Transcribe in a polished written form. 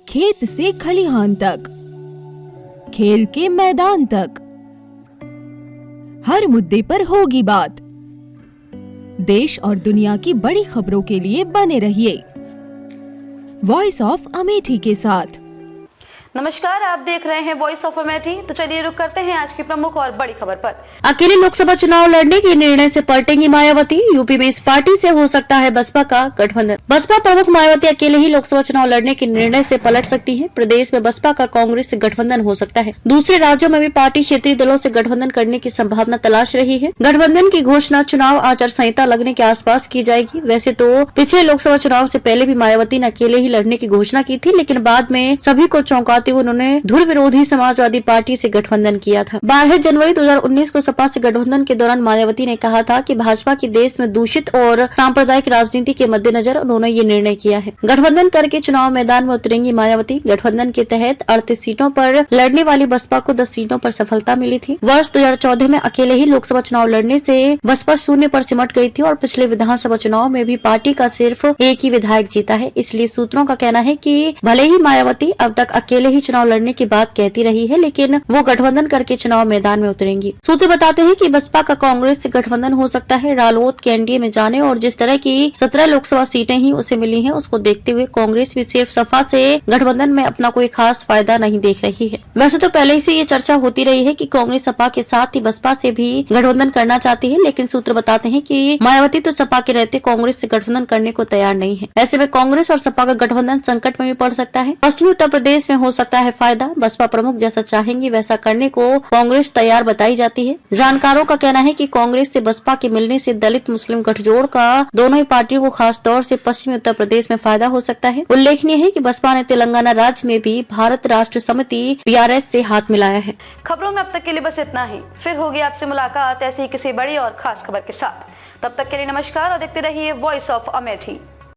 खेत से खलिहान तक, खेल के मैदान तक, हर मुद्दे पर होगी बात। देश और दुनिया की बड़ी खबरों के लिए बने रहिए वॉइस ऑफ अमेठी के साथ। नमस्कार, आप देख रहे हैं वॉइस ऑफ अमेठी। तो चलिए रुक करते हैं आज की प्रमुख और बड़ी खबर पर। अकेले लोकसभा चुनाव लड़ने के निर्णय से पलटेंगी मायावती। यूपी में इस पार्टी से हो सकता है बसपा का गठबंधन। बसपा प्रमुख मायावती अकेले ही लोकसभा चुनाव लड़ने के निर्णय से पलट सकती है। प्रदेश में बसपा का कांग्रेस से गठबंधन हो सकता है। दूसरे राज्यों में भी पार्टी क्षेत्रीय दलों से गठबंधन करने की संभावना तलाश रही है। गठबंधन की घोषणा चुनाव आचार संहिता लगने के आसपास की जाएगी। वैसे तो पिछले लोकसभा चुनाव से पहले भी मायावती ने अकेले ही लड़ने की घोषणा की थी, लेकिन बाद में सभी को चौंकाते हुए उन्होंने धुर विरोधी समाजवादी पार्टी से गठबंधन किया था। 12 जनवरी 2019 को सपा से गठबंधन के दौरान मायावती ने कहा था कि भाजपा की देश में दूषित और सांप्रदायिक राजनीति के मद्देनजर उन्होंने ये निर्णय किया है। गठबंधन करके चुनाव मैदान में उतरेंगी मायावती। गठबंधन के तहत 38 सीटों पर लड़ने वाली बसपा को 10 सीटों पर सफलता मिली थी। वर्ष 2014 में अकेले ही लोकसभा चुनाव लड़ने से बसपा शून्य पर सिमट गई थी और पिछले विधानसभा चुनाव में भी पार्टी का सिर्फ एक ही विधायक जीता है। इसलिए सूत्रों का कहना है कि भले ही मायावती अब तक अकेले ही चुनाव लड़ने की बात कहती रही है, लेकिन वो गठबंधन करके चुनाव मैदान में उतरेंगी। सूत्र बताते हैं कि बसपा का कांग्रेस से गठबंधन हो सकता है। रालोद के एनडीए में जाने और जिस तरह की 17 लोकसभा सीटें ही उसे मिली हैं, उसको देखते हुए कांग्रेस भी सिर्फ सपा से गठबंधन में अपना कोई खास फायदा नहीं देख रही है। वैसे तो पहले से ये चर्चा होती रही है कि कांग्रेस सपा के साथ ही बसपा से भी गठबंधन करना चाहती है, लेकिन सूत्र बताते हैं कि मायावती तो सपा के रहते कांग्रेस से गठबंधन करने को तैयार नहीं है। ऐसे में कांग्रेस और सपा का गठबंधन संकट में भी पड़ सकता है। पश्चिमी उत्तर प्रदेश में हो सकता है फायदा। बसपा प्रमुख जैसा चाहेंगी वैसा करने को कांग्रेस तैयार बताई जाती है। जानकारों का कहना है कि कांग्रेस से बसपा के मिलने से दलित मुस्लिम गठजोड़ का दोनों ही पार्टियों को खास तौर से पश्चिमी उत्तर प्रदेश में फायदा हो सकता है। उल्लेखनीय है कि बसपा ने तेलंगाना राज्य में भी भारत राष्ट्र समिति बीआरएस से हाथ मिलाया है। खबरों में अब तक के लिए बस इतना ही। फिर होगी आपसे मुलाकात ऐसी ही किसी बड़ी और खास खबर के साथ। तब तक के लिए नमस्कार और देखते रहिए वॉइस ऑफ अमेठी।